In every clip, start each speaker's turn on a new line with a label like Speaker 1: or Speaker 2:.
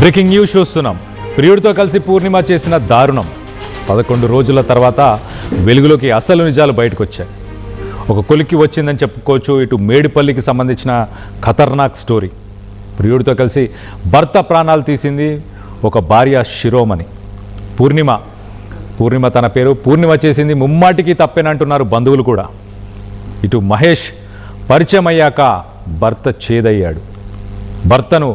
Speaker 1: Breaking news చూస్తున్నాం. ప్రియుడితో కలిసి పూర్ణిమ చేసిన దారుణం. 11 రోజుల తర్వాత వెలుగులోకి అసలు నిజాలు బయటకు వచ్చాయి. ఒక కొలిక్కి వచ్చిందని చెప్పుకోవచ్చు. ఇటు మేడిపల్లికి సంబంధించిన ఖతర్నాక్ స్టోరీ. ప్రియుడితో కలిసి భర్త ప్రాణాలు తీసింది ఒక భార్య శిరోమణి పూర్ణిమ తన పేరు. పూర్ణిమ చేసింది ముమ్మాటికి తప్పేనంటున్నారు బంధువులు కూడా. ఇటు మహేష్ పరిచయం అయ్యాక భర్త చేదయ్యాడు. భర్తను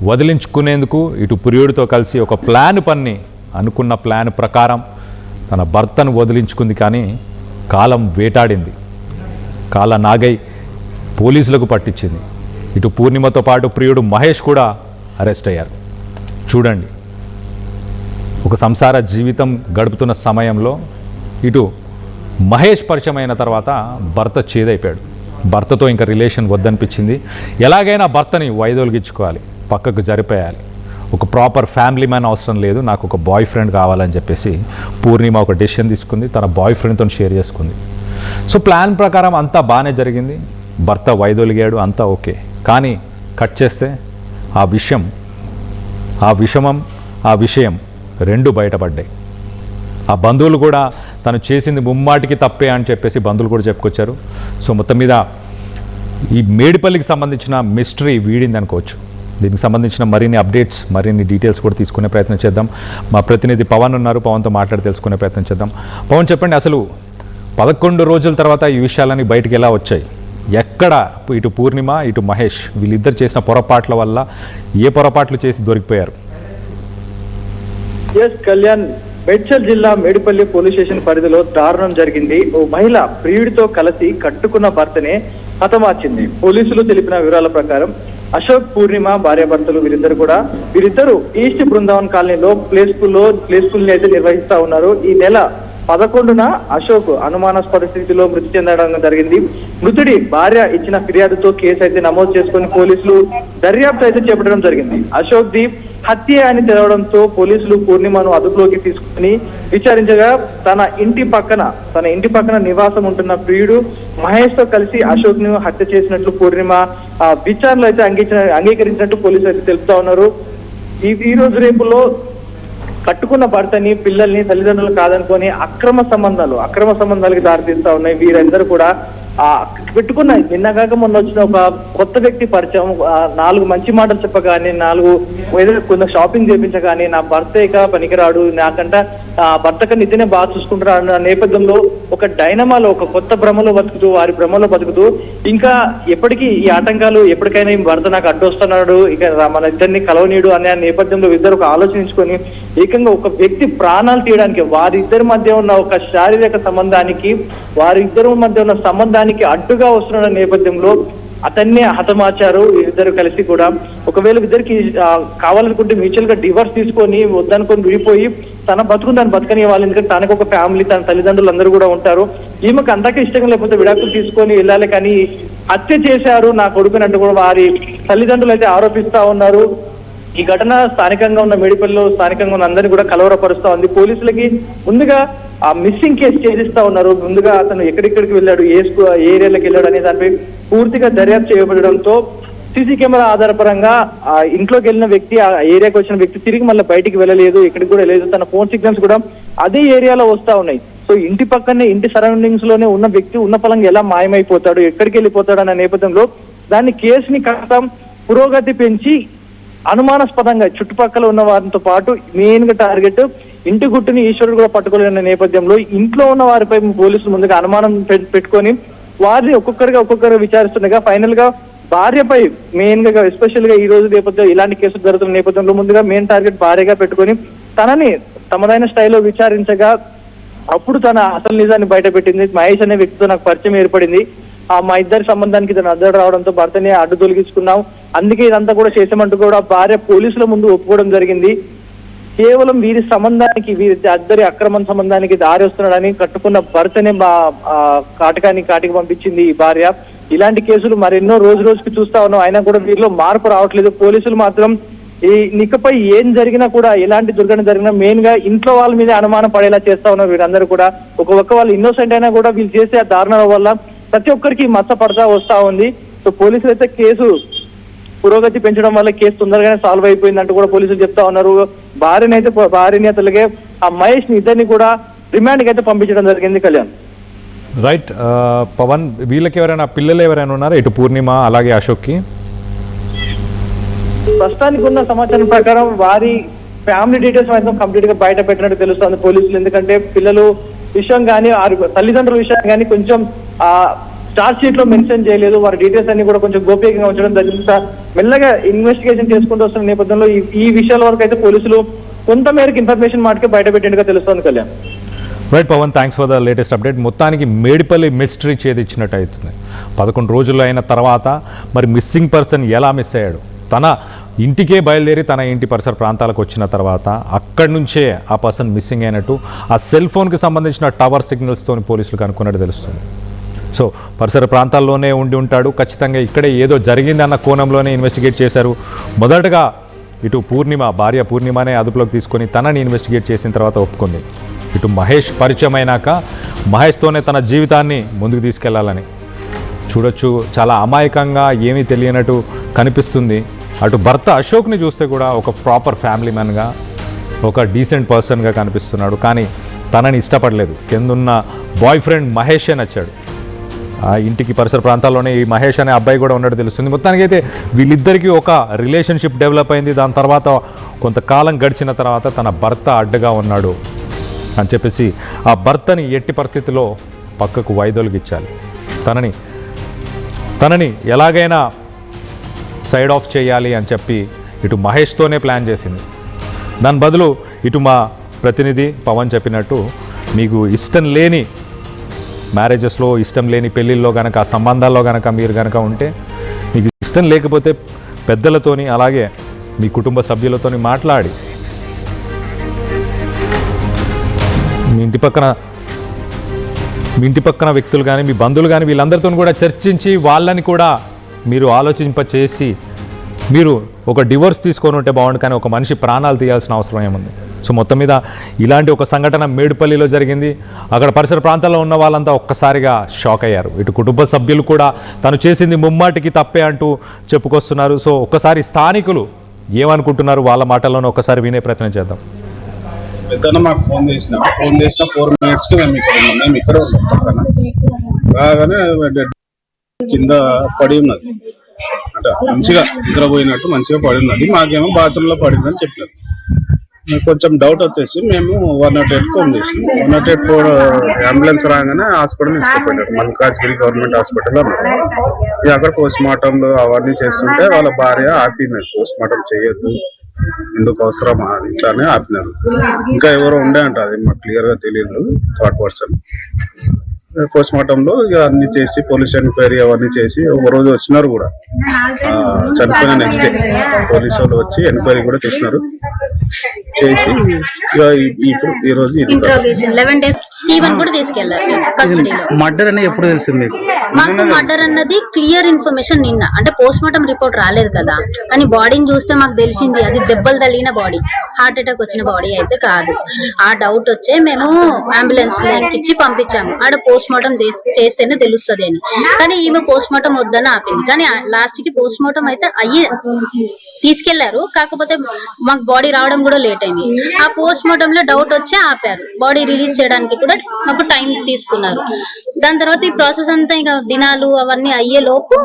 Speaker 1: వదిలించుకునేందుకు ఇటు ప్రియుడితో కలిసి ఒక ప్లాన్ పన్ని అనుకున్న ప్లాన్ ప్రకారం తన భర్తను వదిలించుకుంది. కానీ కాలం వేటాడింది. కాల నాగై పోలీసులకు పట్టించింది. ఇటు పూర్ణిమతో పాటు ప్రియుడు మహేష్ కూడా అరెస్ట్ అయ్యారు. చూడండి, ఒక సంసార జీవితం గడుపుతున్న సమయంలో ఇటు మహేష్ పరిచయం అయిన తర్వాత భర్త చేదైపోయాడు. భర్తతో ఇంకా రిలేషన్ వద్దనిపించింది. ఎలాగైనా భర్తని వైదొలిగించుకోవాలి, పక్కకు జరిపేయాలి. ఒక ప్రాపర్ ఫ్యామిలీ మ్యాన్ అవసరం లేదు, నాకు ఒక బాయ్ ఫ్రెండ్ కావాలని చెప్పేసి పూర్ణిమ ఒక డెసిషన్ తీసుకుంది. తన బాయ్ ఫ్రెండ్తో షేర్ చేసుకుంది. సో ప్లాన్ ప్రకారం అంతా బాగానే జరిగింది. భర్త వైదొలిగాడు, అంతా ఓకే. కానీ కట్ చేస్తే ఆ విషయం రెండు బయటపడ్డాయి. ఆ బంధువులు కూడా తను చేసింది ముమ్మాటికి తప్పే అని చెప్పేసి బంధువులు కూడా చెప్పుకొచ్చారు. సో మొత్తం మీద ఈ మేడిపల్లికి సంబంధించిన మిస్టరీ వీడింది అనుకోవచ్చు. దీనికి సంబంధించిన మరిన్ని అప్డేట్స్, మరిన్ని డీటెయిల్స్ కూడా తీసుకునే ప్రయత్నం చేద్దాం. మా ప్రతినిధి పవన్ ఉన్నారు, పవన్తో మాట్లాడి తెలుసుకునే ప్రయత్నం చేద్దాం. పవన్, చెప్పండి, అసలు 11 రోజుల తర్వాత ఈ విషయాలన్నీ బయటికి ఎలా వచ్చాయి? ఎక్కడ ఇటు పూర్ణిమ ఇటు మహేష్ వీళ్ళిద్దరు చేసిన పొరపాట్ల వల్ల ఏ పొరపాట్లు చేసి దొరికిపోయారు?
Speaker 2: కళ్యాణ్, మేడ్చల్ జిల్లా మేడిపల్లి పోలీస్ స్టేషన్ పరిధిలో దారుణం జరిగింది. ఓ మహిళ ప్రియుడితో కలిసి కట్టుకున్న భర్తనే హతమార్చింది. పోలీసులు తెలిపిన వివరాల ప్రకారం అశోక్, పూర్ణిమ భార్యాభర్తలు వీరిద్దరు ఈస్ట్ బృందావన్ కాలనీలో ప్లే స్కూల్ అయితే నిర్వహిస్తా ఉన్నారు. ఈ నెల 11న అశోక్ అనుమానాస్పద స్థితిలో మృతి చెందడం జరిగింది. మృతుడి భార్య ఇచ్చిన ఫిర్యాదుతో కేసు అయితే నమోదు చేసుకుని పోలీసులు దర్యాప్తు అయితే చేపట్టడం జరిగింది. అశోక్ ది హత్య అని తెలవడంతో పోలీసులు పూర్ణిమను అదుపులోకి తీసుకుని విచారించగా తన ఇంటి పక్కన నివాసం ఉంటున్న ప్రియుడు మహేష్ తో కలిసి అశోక్ ను హత్య చేసినట్లు పూర్ణిమ విచారణలో అయితే అంగీకరించినట్టు పోలీసులు అయితే తెలుపుతా ఉన్నారు. ఈ రోజు రేపులో కట్టుకున్న భర్తని, పిల్లల్ని తల్లిదండ్రులు కాదనుకొని అక్రమ సంబంధాలకి దారితీస్తా ఉన్నాయి. వీరందరూ కూడా పెట్టుకున్న నిన్నగాక మొన్న వచ్చిన ఒక కొత్త వ్యక్తి పరిచయం, 4 మంచి మాటలు చెప్పగానే, 4 కొంత షాపింగ్ చేయించగానే నా భర్త ఇక పనికిరాడు, నాకంట భర్త కన్నా ఇతనే బాగా చూసుకుంటారు అన్న నేపథ్యంలో ఒక డైనమాలో, ఒక కొత్త వారి భ్రమలో బతుకుతూ ఇంకా ఎప్పటికీ ఈ ఆటంకాలు ఎప్పటికైనా ఈ భర్త నాకు అడ్డొస్తున్నాడు, ఇక మన ఇద్దరిని కలవనీయుడు అనే నేపథ్యంలో ఇద్దరు ఒక ఆలోచించుకొని ఏకంగా ఒక వ్యక్తి ప్రాణాలు తీయడానికి, వారిద్దరి మధ్య ఉన్న ఒక శారీరక సంబంధానికి, వారిద్దరి మధ్య ఉన్న సంబంధానికి అడ్డుగా వస్తున్న నేపథ్యంలో అతన్ని హతమార్చారు. వీరిద్దరు కలిసి కూడా ఒకవేళ ఇద్దరికి కావాలనుకుంటే మ్యూచువల్ గా డివర్స్ తీసుకొని వద్దనుకొని విడిపోయి తన దాన్ని బతకని వాళ్ళు, ఎందుకంటే తనకు ఒక ఫ్యామిలీ, తన తల్లిదండ్రులు అందరూ కూడా ఉంటారు. ఈమెకు అంతకే ఇష్టంగా లేకపోతే విడాకులు తీసుకొని వెళ్ళాలి, కానీ హత్య చేశారు నా కొడుకునంటూ కూడా వారి తల్లిదండ్రులు అయితే ఆరోపిస్తా ఉన్నారు. ఈ ఘటన స్థానికంగా ఉన్న మేడిపల్లిలో స్థానికంగా ఉన్న అందరినీ కూడా కలవరపరుస్తా ఉంది. పోలీసులకి ముందుగా ఆ మిస్సింగ్ కేసు ఛేదిస్తా ఉన్నారు. ముందుగా అతను ఎక్కడెక్కడికి వెళ్ళాడు, ఏ ఏరియాలకు వెళ్ళాడు అనే దానిపై పూర్తిగా దర్యాప్తు చేయబడడంతో సీసీ కెమెరా ఆధారపరంగా ఆ ఇంట్లోకి వెళ్ళిన వ్యక్తి, ఆ ఏరియాకి వచ్చిన వ్యక్తి తిరిగి మళ్ళీ బయటికి వెళ్ళలేదు, ఎక్కడికి కూడా వెళ్ళలేదు. తన ఫోన్ సిగ్నల్స్ కూడా అదే ఏరియాలో వస్తా ఉన్నాయి. సో ఇంటి పక్కనే, ఇంటి సరౌండింగ్స్ లోనే ఉన్న వ్యక్తి ఉన్న పలంగా ఎలా మాయమైపోతాడు, ఎక్కడికి వెళ్ళిపోతాడు అనే నేపథ్యంలో దాన్ని కేసుని కాస్త పురోగతి పెంచి అనుమానాస్పదంగా చుట్టుపక్కల ఉన్న వారితో పాటు మెయిన్ గా టార్గెట్ ఇంటి గుట్టుని ఈశ్వరుడు కూడా పట్టుకోలేని నేపథ్యంలో ఇంట్లో ఉన్న వారిపై పోలీసులు ముందుగా అనుమానం పెట్టుకొని వారిని ఒక్కొక్కరుగా విచారిస్తుండగా ఫైనల్ గా భార్యపై మెయిన్ గా ఎస్పెషల్ గా ఈ రోజు నేపథ్యంలో ఇలాంటి కేసులు జరుగుతున్న నేపథ్యంలో ముందుగా మెయిన్ టార్గెట్ భార్యగా పెట్టుకొని తనని తమదైన స్టైల్లో విచారించగా అప్పుడు తన అసలు నిజాన్ని బయటపెట్టింది. మహేష్ అనే వ్యక్తితో నాకు పరిచయం ఏర్పడింది, మా ఇద్దరి సంబంధానికి ఇతను అడ్డు రావడంతో భర్తని అడ్డు తొలగించుకున్నాం, అందుకే ఇదంతా కూడా చేసామంటూ కూడా భార్య పోలీసుల ముందు ఒప్పుకోవడం జరిగింది. కేవలం వీరి ఇద్దరి అక్రమ సంబంధానికి దారి వస్తున్నాడని కట్టుకున్న భర్తనే కాటికి పంపించింది ఈ భార్య. ఇలాంటి కేసులు మరెన్నో రోజుకి చూస్తా ఉన్నాం, అయినా కూడా వీరిలో మార్పు రావట్లేదు. పోలీసులు మాత్రం ఇకపై ఏం జరిగినా కూడా, ఎలాంటి దుర్ఘటన జరిగినా మెయిన్ గా ఇంట్లో వాళ్ళ మీద అనుమానం పడేలా చేస్తా ఉన్నారు వీరందరూ కూడా. ఒక వాళ్ళు ఇన్నోసెంట్ అయినా కూడా వీళ్ళు చేసే ఆ దారుణాల వల్ల ప్రతి ఒక్కరికి మచ్చ పడతా వస్తా ఉంది. సో పోలీసులు అయితే కేసు పురోగతి పెంచడం వల్ల కేసు తొందరగానే సాల్వ్ అయిపోయిందంటూ కూడా పోలీసులు చెప్తా ఉన్నారు. భార్యని అతనికి ఆ మహేష్ ని ఇద్దరిని కూడా రిమాండ్కి అయితే పంపించడం జరిగింది. కళ్యాణ్.
Speaker 1: రైట్ పవన్, వీళ్ళకి ఎవరైనా పిల్లలు ఎవరైనా ఉన్నారా ఇటు పూర్ణిమ అలాగే అశోక్కి?
Speaker 2: ప్రస్తుతానికి ఉన్న సమాచారం ప్రకారం వారి ఫ్యామిలీ డీటెయిల్స్ మాత్రం కంప్లీట్ గా బయట పెట్టినట్టు తెలుస్తుంది పోలీసులు. ఎందుకంటే పిల్లలు విషయం కానీ తల్లిదండ్రుల విషయం కానీ కొంచెం ఆ చార్జ్ షీట్ లో మెన్షన్ చేయలేదు. వారి డీటెయిల్స్ అన్ని కూడా కొంచెం గోప్యంగా ఉంచడం జరిగింది. మెల్లగా ఇన్వెస్టిగేషన్ చేసుకుంటూ వస్తున్న నేపథ్యంలో ఈ విషయాల వరకు అయితే పోలీసులు కొంత మేరకు ఇన్ఫర్మేషన్ మాటకి బయట పెట్టినట్టుగా తెలుస్తుంది. Kalyan.
Speaker 1: Right Pavan, thanks for the latest update. మొత్తానికి మేడిపల్లి మిస్టరీ ఛేదించినట్టు అవుతుంది. 11 రోజులు అయిన తర్వాత మరి మిస్సింగ్ పర్సన్ ఎలా మిస్ అయ్యాడు? తన ఇంటికే బయలుదేరి తన ఇంటి పరిసర ప్రాంతాలకు వచ్చిన తర్వాత అక్కడి నుంచే ఆ పర్సన్ మిస్సింగ్ అయినట్టు ఆ సెల్ ఫోన్కి సంబంధించిన టవర్ సిగ్నల్స్తో పోలీసులు కనుక్కున్నట్టు తెలుస్తుంది. సో పరిసర ప్రాంతాల్లోనే ఉండి ఉంటాడు, ఖచ్చితంగా ఇక్కడే ఏదో జరిగిందన్న కోణంలోనే ఇన్వెస్టిగేట్ చేశారు. మొదటగా ఇటు భార్య పూర్ణిమనే అదుపులోకి తీసుకొని తనని ఇన్వెస్టిగేట్ చేసిన తర్వాత ఒప్పుకుంది. ఇటు మహేష్ పరిచయం అయినాక మహేష్తోనే తన జీవితాన్ని ముందుకు తీసుకెళ్లాలని చూడొచ్చు. చాలా అమాయకంగా ఏమీ తెలియనట్టు కనిపిస్తుంది. అటు భర్త అశోక్ని చూస్తే కూడా ఒక ప్రాపర్ ఫ్యామిలీ మ్యాన్గా, ఒక డీసెంట్ పర్సన్గా కనిపిస్తున్నాడు. కానీ తనని ఇష్టపడలేదు. కిందున్న బాయ్ ఫ్రెండ్ మహేషే నచ్చాడు. ఆ ఇంటికి పరిసర ప్రాంతాల్లోనే ఈ మహేష్ అనే అబ్బాయి కూడా ఉన్నట్టు తెలుస్తుంది. మొత్తానికైతే వీళ్ళిద్దరికీ ఒక రిలేషన్షిప్ డెవలప్ అయింది. దాని తర్వాత కొంతకాలం గడిచిన తర్వాత తన భర్త అడ్డగా ఉన్నాడు అని చెప్పేసి ఆ భర్తని ఎట్టి పరిస్థితిలో పక్కకు వైదొలిగిచ్చాలి. తనని ఎలాగైనా సైడ్ ఆఫ్ చేయాలి అని చెప్పి ఇటు మహేష్తోనే ప్లాన్ చేసింది. దాని బదులు ఇటు మా ప్రతినిధి పవన్ చెప్పినట్టు మీకు ఇష్టం లేని మ్యారేజెస్లో, ఇష్టం లేని పెళ్ళిళ్ళలో కనుక, ఆ సంబంధాల్లో కనుక మీరు కనుక ఉంటే, మీకు ఇష్టం లేకపోతే పెద్దలతోని అలాగే మీ కుటుంబ సభ్యులతోని మాట్లాడి మీ ఇంటి పక్కన వ్యక్తులు కానీ మీ బంధువులు కానీ వీళ్ళందరితో కూడా చర్చించి వాళ్ళని కూడా మీరు ఆలోచింపచేసి మీరు ఒక డివోర్స్ తీసుకొని ఉంటే బాగుండు. కానీ ఒక మనిషి ప్రాణాలు తీయాల్సిన అవసరం ఏముంది? సో మొత్తం మీద ఇలాంటి ఒక సంఘటన మేడిపల్లిలో జరిగింది. అక్కడ పరిసర ప్రాంతాల్లో ఉన్న వాళ్ళంతా ఒక్కసారిగా షాక్ అయ్యారు. ఇటు కుటుంబ సభ్యులు కూడా తను చేసింది ముమ్మాటికి తప్పే అంటూ చెప్పుకొస్తున్నారు. సో ఒక్కసారి స్థానికులు ఏమనుకుంటున్నారు వాళ్ళ మాటల్లోనే ఒక్కసారి వినే ప్రయత్నం చేద్దాం.
Speaker 3: పెద్దన్న మాకు ఫోన్ చేసిన 4 minutesకి మేము ఇక్కడ ఉన్నాం. బాగానే కింద పడి ఉన్నది, అంటే మంచిగా నిద్రపోయినట్టు మంచిగా పడి ఉన్నది. మాకేమో బాత్రూంలో పడిందని చెప్పలేదు. కొంచెం డౌట్ వచ్చేసి మేము 108 ఫోన్ చేసాం. 108 అంబులెన్స్ రాగానే హాస్పిటల్ తీసుకుపోయారు. మల్కాజ్గిరి గవర్నమెంట్ హాస్పిటల్ అన్నారు. అక్కడ పోస్ట్ మార్టంలు అవన్నీ చేస్తుంటే వాళ్ళ భార్య ఆపినారు, పోస్ట్ మార్టం చేయొద్దు, ఎందుకు అవసరమా, ఇట్లానే ఆపినారు. ఇంకా ఎవరో ఉండే అంట, అది మాకు క్లియర్ గా తెలియదు. 3rd person పోస్ట్ మార్టం లో ఇక అన్ని చేసి పోలీస్ ఎంక్వైరీ అవన్నీ చేసి ఒక రోజు వచ్చినారు కూడా. చనిపోయిన నెక్స్ట్ డే పోలీసు వాళ్ళు వచ్చి ఎంక్వైరీ కూడా చేసినారు. చేసి ఇప్పుడు ఈ రోజు
Speaker 4: 11 days ఈవెన్ కూడా తీసుకెళ్లారు కస్టడీలో.
Speaker 3: మర్డర్ అనేది ఎప్పుడు తెలిసింది
Speaker 4: మాకు? మర్డర్ అన్నది క్లియర్ ఇన్ఫర్మేషన్ నిన్న, అంటే పోస్ట్ మార్టం రిపోర్ట్ రాలేదు కదా, కానీ బాడీని చూస్తే మాకు తెలిసింది అది దెబ్బలు తగిలిన బాడీ, హార్ట్ అటాక్ వచ్చిన బాడీ అయితే కాదు. ఆ డౌట్ వచ్చే మేము అంబులెన్స్ ఎక్కించి పంపించాము. ఆడ పోస్ట్ మార్టం చేస్తేనే తెలుస్తుంది అని. కానీ ఈమె పోస్ట్ మార్టం వద్దని ఆపింది. కానీ లాస్ట్ కి పోస్ట్ మార్టం అయితే తీసుకెళ్లారు. కాకపోతే మాకు బాడీ రావడం కూడా లేట్ అయింది. ఆ పోస్ట్ మార్టం లో డౌట్ వచ్చి ఆపారు. బాడీ రిలీజ్ చేయడానికి కూడా మాకు టైం తీసుకున్నారు. దాని తర్వాత ఈ ప్రాసెస్ అంతా ఇంకా దినాలు అవన్నీ అయ్యే లోపు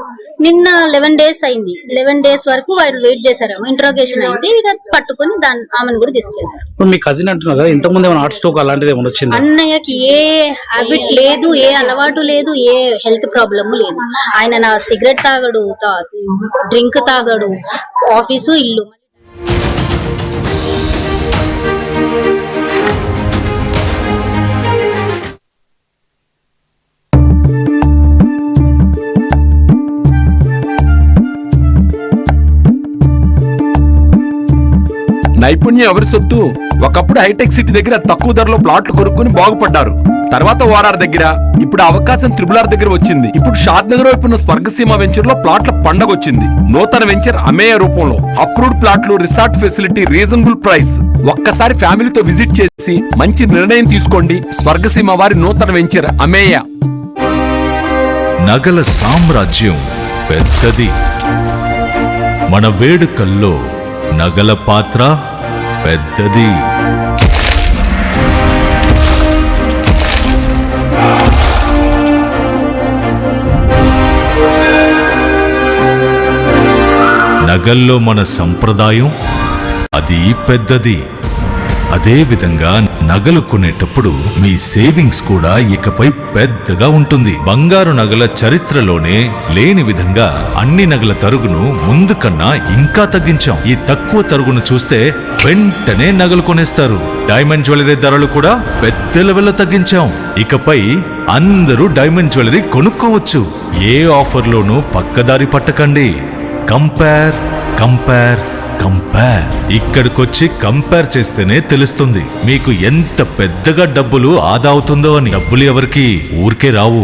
Speaker 4: నిన్న 11 days అయింది. 11 days వరకు వాళ్ళు వెయిట్ చేశారు. ఇంట్రోగేషన్ అయింది. ఇక పట్టుకుని ఆమెను కూడా తీసుకెళ్లారు.
Speaker 3: మీ కజిన్ అంటున్నారు కదా, ఇంతకు ముందు ఏమైనా హార్ట్ స్ట్రోక్ అలాంటిది ఏమైనా వచ్చింది?
Speaker 4: అన్నయ్యకి ఏ హ్యాబిట్ లేదు, ఏ అలవాటు లేదు, ఏ హెల్త్ ప్రాబ్లమ్ లేదు. ఆయన నా సిగరెట్ తాగడు, డ్రింక్ తాగడు, ఆఫీసు ఇల్లు.
Speaker 5: నైపుణ్యం ఎవరి సొత్తు? ఒకప్పుడు హైటెక్ సిటీ దగ్గర తక్కువ ధరలో ప్లాట్లు కొనుక్కుని బాగుపడ్డారు. తర్వాత ఓఆర్ఆర్ దగ్గర, ఇప్పుడు అవకాశం త్రిబుల్ ఆర్ దగ్గర వచ్చింది. ఇప్పుడు షాద్ నగర్ వైపు ఉన్న స్వర్గసీమ వెంచర్ లో ప్లాట్ల పండగ వచ్చింది. నూతన వెంచర్ అమేయ రూపంలో అప్రూవ్డ్ ప్లాట్లు, రిసార్ట్ ఫెసిలిటీ, రీజనబుల్ ప్రైస్. ఒక్కసారి ఫ్యామిలీతో విజిట్ చేసి మంచి నిర్ణయం తీసుకోండి. స్వర్గసీమ వారి నూతన వెంచర్ అమేయ.
Speaker 6: నగల సామ్రాజ్యం పెద్దది. మన వేడుకల్లో నగల పాత్ర పెద్దది. నగల్లో మన సంప్రదాయం అది పెద్దది. అదే విధంగా నగలు కొనేటప్పుడు మీ సేవింగ్స్ కూడా ఇకపై పెద్దగా ఉంటుంది. బంగారు నగల చరిత్రలోనే లేని విధంగా అన్ని నగల తరుగును ముందు కన్నా ఇంకా తగ్గించాం. ఈ తక్కువ తరుగును చూస్తే వెంటనే నగలు కొనేస్తారు. డైమండ్ జ్యువెలరీ ధరలు కూడా పెద్ద లెవెల్లో తగ్గించాం. ఇకపై అందరూ డైమండ్ జ్యువెలరీ కొనుక్కోవచ్చు. ఏ ఆఫర్లోనూ పక్కదారి పట్టకండి. Compare compare compare. ఇక్కడికొచ్చి కంపేర్ చేస్తేనే తెలుస్తుంది మీకు ఎంత పెద్దగా డబ్బులు ఆదా అవుతుందో అని. డబ్బులు ఎవరికి ఊరికే రావు.